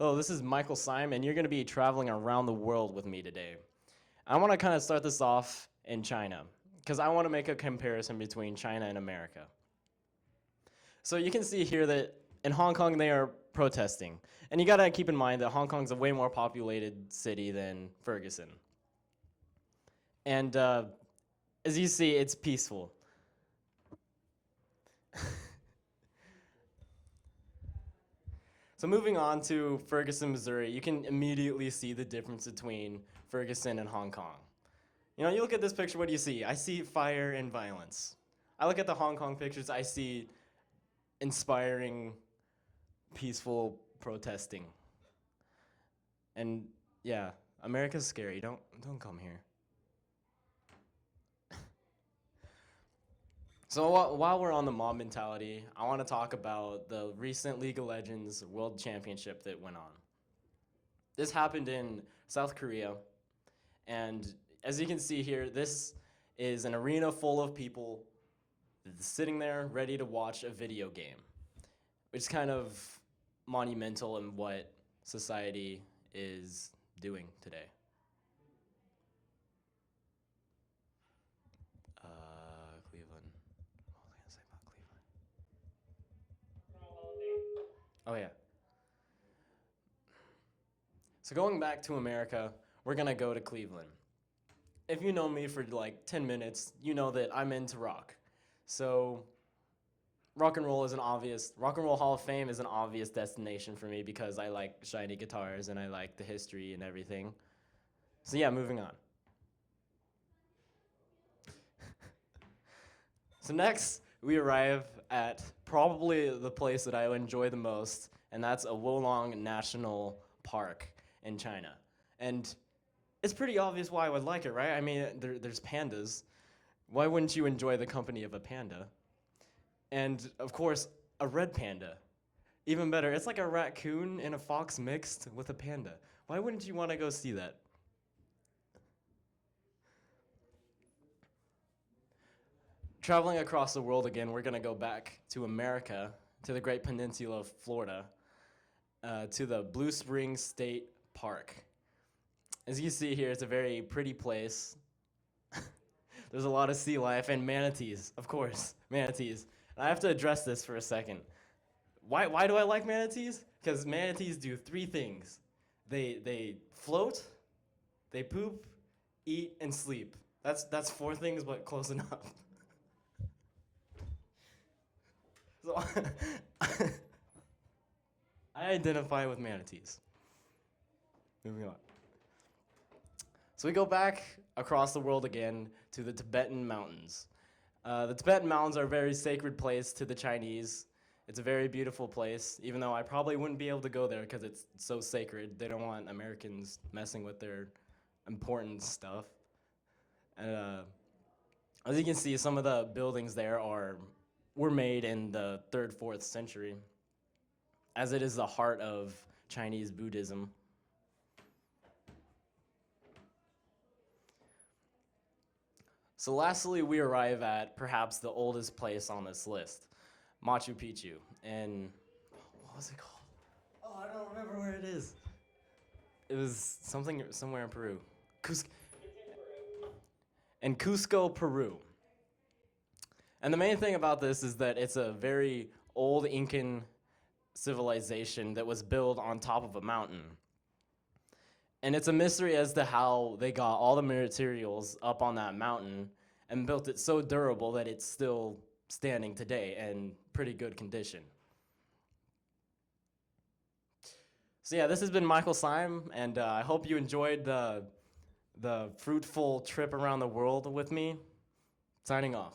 Hello, this is Michael Syme, and you're going to be traveling around the world with me today. I want to kind of start this off in China, because I want to make a comparison between China and America. So you can see here that in Hong Kong they are protesting. And you got to keep in mind that Hong Kong's a way more populated city than Ferguson. And as you see, it's peaceful. So moving on to Ferguson, Missouri, you can immediately see the difference between Ferguson and Hong Kong. You know, you look at this picture, what do you see? I see fire and violence. I look at the Hong Kong pictures, I see inspiring, peaceful protesting. And yeah, America's scary. Don't come here. So while we're on the mob mentality, I want to talk about the recent League of Legends World Championship that went on. This happened in South Korea, and as you can see here, this is an arena full of people sitting there ready to watch a video game, which is kind of monumental in what society is doing today. Cleveland. What was I gonna say about Cleveland? Oh yeah. So going back to America, we're gonna go to Cleveland. If you know me for like 10 minutes, you know that I'm into rock. So Rock and Roll Hall of Fame is an obvious destination for me because I like shiny guitars and I like the history and everything. So yeah, moving on. So next, we arrive at probably the place that I enjoy the most, and that's a Wolong National Park in China. And it's pretty obvious why I would like it, right? I mean, there's pandas. Why wouldn't you enjoy the company of a panda? And of course, a red panda. Even better, it's like a raccoon and a fox mixed with a panda. Why wouldn't you want to go see that? Traveling across the world again, we're gonna go back to America, to the Great Peninsula of Florida, to the Blue Springs State Park. As you see here, it's a very pretty place. There's a lot of sea life and manatees, of course, manatees. And I have to address this for a second. Why do I like manatees? Because manatees do three things. They float, they poop, eat, and sleep. That's four things, but close enough. So I identify with manatees. Moving on. So we go back across the world again to the Tibetan mountains. The Tibetan mountains are a very sacred place to the Chinese. It's a very beautiful place, even though I probably wouldn't be able to go there because it's so sacred. They don't want Americans messing with their important stuff. And as you can see, some of the buildings there were made in the 3rd, 4th century, as it is the heart of Chinese Buddhism. So lastly, we arrive at perhaps the oldest place on this list, Machu Picchu. And what was it called? Oh, I don't remember where it is. It was somewhere in Peru. In Cusco, Peru. And the main thing about this is that it's a very old Incan civilization that was built on top of a mountain. And it's a mystery as to how they got all the materials up on that mountain and built it so durable that it's still standing today in pretty good condition. So yeah, this has been Michael Syme, and I hope you enjoyed the fruitful trip around the world with me. Signing off.